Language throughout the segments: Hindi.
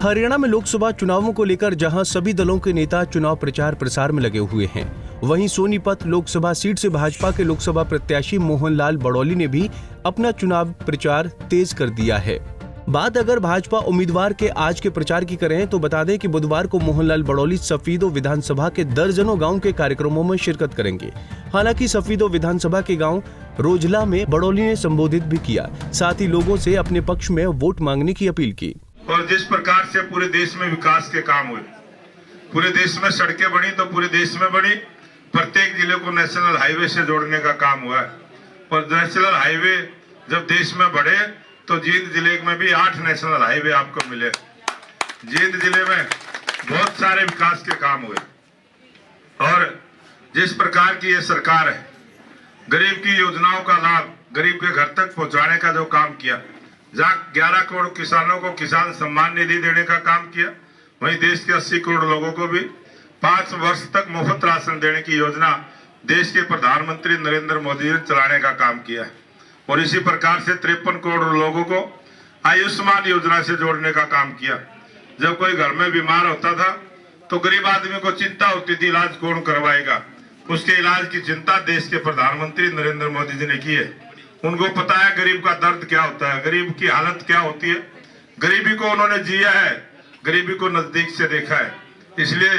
हरियाणा में लोकसभा चुनावों को लेकर जहां सभी दलों के नेता चुनाव प्रचार प्रसार में लगे हुए हैं, वहीं सोनीपत लोकसभा सीट से भाजपा के लोकसभा प्रत्याशी मोहनलाल बड़ौली ने भी अपना चुनाव प्रचार तेज कर दिया है। बात अगर भाजपा उम्मीदवार के आज के प्रचार की करें तो बता दें कि बुधवार को मोहनलाल बड़ौली सफीदो विधानसभा के दर्जनों गांव के कार्यक्रमों में शिरकत करेंगे। हालांकि सफीदो विधानसभा के गांव रोजला में बड़ौली ने संबोधित भी किया, साथ ही लोगों से अपने पक्ष में वोट मांगने की अपील की। और जिस प्रकार से पूरे देश में विकास के काम हुए, पूरे देश में सड़कें बनी तो पूरे देश में बनी, प्रत्येक जिले को नेशनल हाईवे से जोड़ने का काम हुआ है। और नेशनल हाईवे जब देश में बढ़े तो जींद जिले में भी 8 नेशनल हाईवे आपको मिले। जींद जिले में बहुत सारे विकास के काम हुए। और जिस प्रकार की ये सरकार है, गरीब की योजनाओं का लाभ गरीब के घर तक पहुंचाने का जो काम किया, जहाँ 11 करोड़ किसानों को किसान सम्मान निधि देने का काम किया, वहीं देश के 80 करोड़ लोगों को भी 5 वर्ष तक मुफ्त राशन देने की योजना देश के प्रधानमंत्री नरेंद्र मोदी ने चलाने का काम किया है। और इसी प्रकार से 53 करोड़ लोगों को आयुष्मान योजना से जोड़ने का काम किया। जब कोई घर में बीमार होता था तो गरीब आदमी को चिंता होती थी, इलाज कौन करवाएगा। उसके इलाज की चिंता देश के प्रधानमंत्री नरेंद्र मोदी जी ने की है। उनको पता है गरीब का दर्द क्या होता है, गरीब की हालत क्या होती है। गरीबी को उन्होंने जिया है, गरीबी को नजदीक से देखा है। इसलिए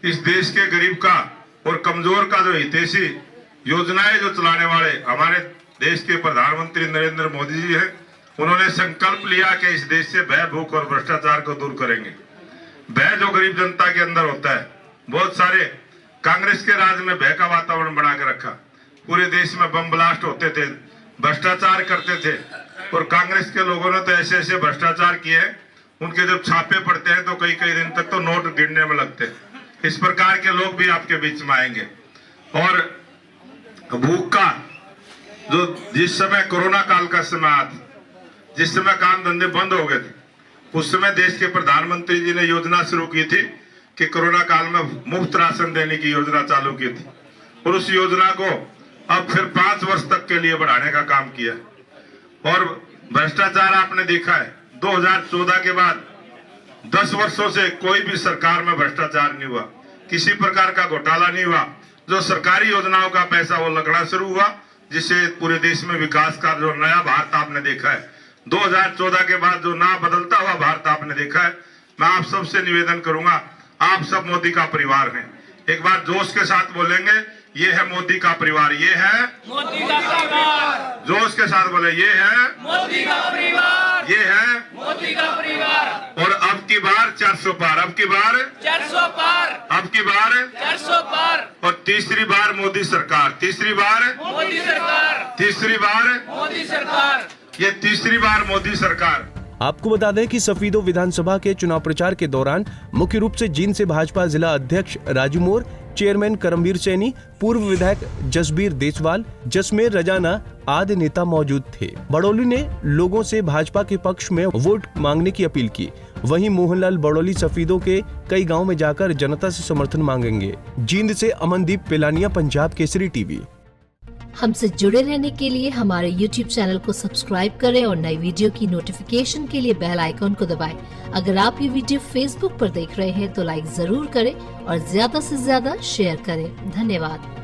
इस देश के गरीब का और कमजोर का जो हितैषी योजनाएं जो चलाने वाले हमारे देश के प्रधानमंत्री नरेंद्र मोदी जी हैं, उन्होंने संकल्प लिया कि इस देश से भय, भूख और भ्रष्टाचार को दूर करेंगे। भय जो गरीब जनता के अंदर होता है, बहुत सारे कांग्रेस के राज में भय का वातावरण बना के रखा। पूरे देश में बम ब्लास्ट होते थे, भ्रष्टाचार करते थे। और कांग्रेस के लोगों ने तो ऐसे ऐसे भ्रष्टाचार किए हैं, उनके जब छापे पड़ते हैं तो कई कई दिन तक तो नोट गिनने में लगते हैं। इस प्रकार के लोग भी आपके बीच में आएंगे। और भूख का जो जिस समय कोरोना काल का समय आया था, जिस समय काम धंधे बंद हो गए थे, उस समय देश के प्रधानमंत्री जी ने योजना शुरू की थी कि कोरोना काल में मुफ्त राशन देने की योजना चालू की थी। और उस योजना को अब फिर 5 वर्ष तक के लिए बढ़ाने का काम किया। और भ्रष्टाचार आपने देखा है, 2014 के बाद 10 वर्षों से कोई भी सरकार में भ्रष्टाचार नहीं हुआ, किसी प्रकार का घोटाला नहीं हुआ। जो सरकारी योजनाओं का पैसा वो लगना शुरू हुआ, जिससे पूरे देश में विकास का जो नया भारत आपने देखा है, 2014 के बाद जो ना बदलता हुआ भारत आपने देखा है। मैं आप सबसे निवेदन करूंगा, आप सब मोदी का परिवार हैं। एक बार जोश के साथ बोलेंगे, ये है मोदी का परिवार, ये है मोदी का परिवार। जोश के साथ बोले, ये है मोदी का परिवार, ये है मोदी का परिवार। और अब की बार 400 पार, अब की बार 400 पार, अब की बार 400 पार। और तीसरी बार मोदी सरकार, तीसरी बार मोदी सरकार, तीसरी बार मोदी सरकार, ये तीसरी बार मोदी सरकार। आपको बता दें कि सफीदो विधानसभा के चुनाव प्रचार के दौरान मुख्य रूप से जींद से भाजपा जिला अध्यक्ष राजू मोर, चेयरमैन करमबीर सैनी, पूर्व विधायक जसबीर देसवाल, जसमेर रजाना आदि नेता मौजूद थे। बड़ौली ने लोगों से भाजपा के पक्ष में वोट मांगने की अपील की। वहीं मोहनलाल बड़ौली सफीदो के कई गाँव में जाकर जनता से समर्थन मांगेंगे। जींद से अमनदीप पिलानिया, पंजाब केसरी टीवी। हमसे जुड़े रहने के लिए हमारे YouTube चैनल को सब्सक्राइब करें और नई वीडियो की नोटिफिकेशन के लिए बेल आइकॉन को दबाएं। अगर आप ये वीडियो Facebook पर देख रहे हैं तो लाइक जरूर करें और ज्यादा से ज्यादा शेयर करें। धन्यवाद।